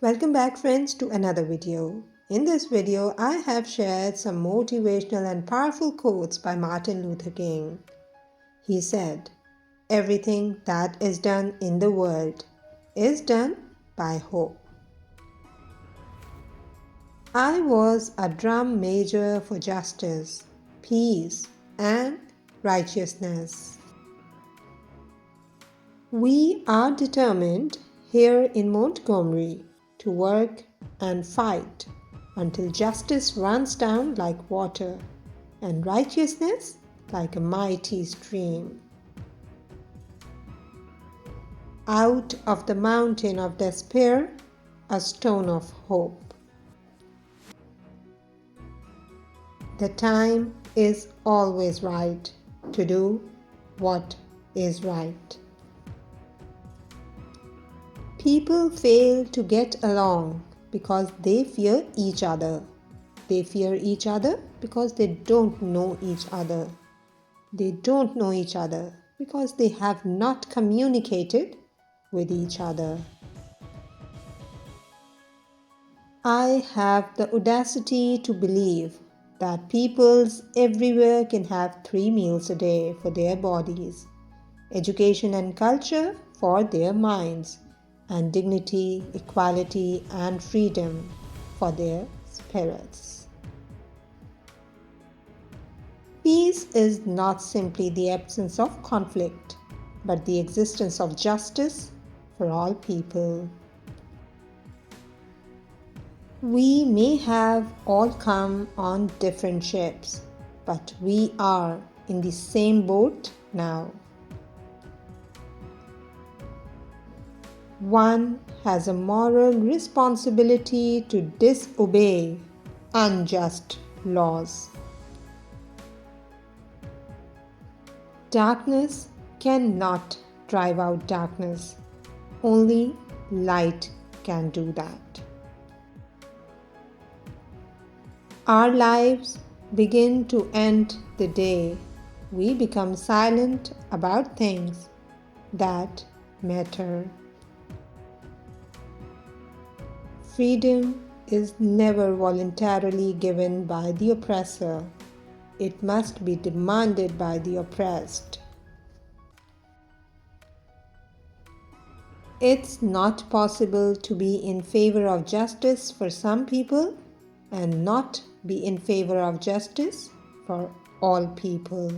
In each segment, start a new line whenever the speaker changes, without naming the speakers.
Welcome back friends to another video. In this video, I have shared some motivational and powerful quotes by Martin Luther King. He said, "Everything that is done in the world is done by hope." I was a drum major for justice, peace, and righteousness. We are determined here in Montgomery to work and fight until justice runs down like water and righteousness like a mighty stream. Out of the mountain of despair, a stone of hope. The time is always right to do what is right. People fail to get along because they fear each other. They fear each other because they don't know each other. They don't know each other because they have not communicated with each other. I have the audacity to believe that peoples everywhere can have 3 meals a day for their bodies, education and culture for their minds, and dignity, equality, and freedom for their spirits. Peace is not simply the absence of conflict, but the existence of justice for all people. We may have all come on different ships, but we are in the same boat now. One has a moral responsibility to disobey unjust laws. Darkness cannot drive out darkness. Only light can do that. Our lives begin to end the day we become silent about things that matter. Freedom is never voluntarily given by the oppressor. It must be demanded by the oppressed. It's not possible to be in favor of justice for some people and not be in favor of justice for all people.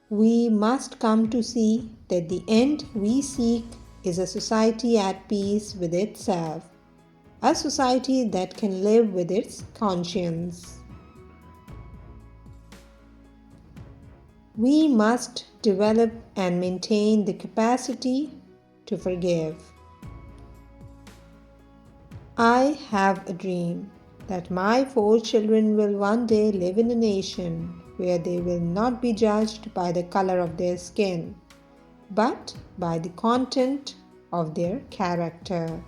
We must come to see that the end we seek is a society at peace with itself, a society that can live with its conscience. We must develop and maintain the capacity to forgive. I have a dream that my 4 children will one day live in a nation where they will not be judged by the color of their skin, but by the content of their character.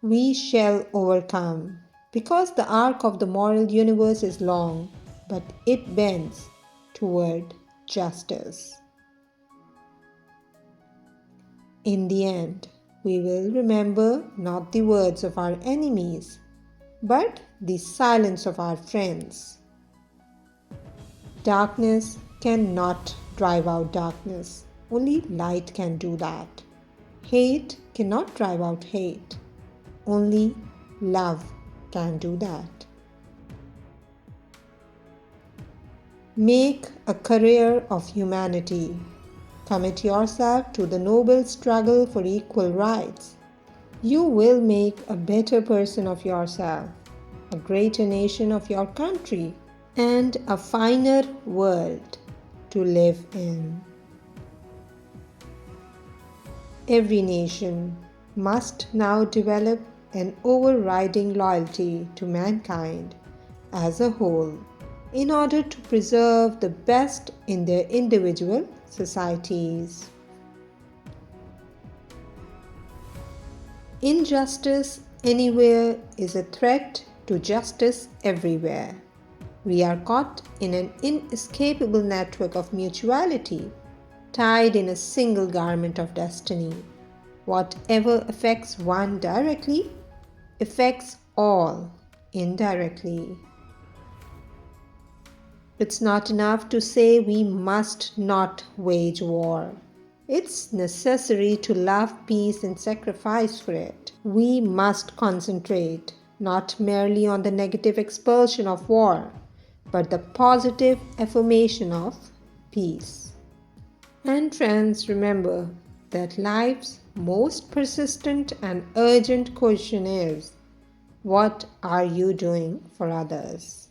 We shall overcome, because the arc of the moral universe is long, but it bends toward justice. In the end, we will remember not the words of our enemies, but the silence of our friends. Darkness cannot drive out darkness. Only light can do that. Hate cannot drive out hate. Only love can do that. Make a career of humanity. Commit yourself to the noble struggle for equal rights. You will make a better person of yourself, a greater nation of your country, and a finer world to live in. Every nation must now develop an overriding loyalty to mankind as a whole in order to preserve the best in their individual societies. Injustice anywhere is a threat to justice everywhere. We are caught in an inescapable network of mutuality. tied in a single garment of destiny. Whatever affects one directly affects all indirectly. It's not enough to say we must not wage war. It's necessary to love peace and sacrifice for it. We must concentrate not merely on the negative expulsion of war, but the positive affirmation of peace. And friends, remember that life's most persistent and urgent question is, what are you doing for others?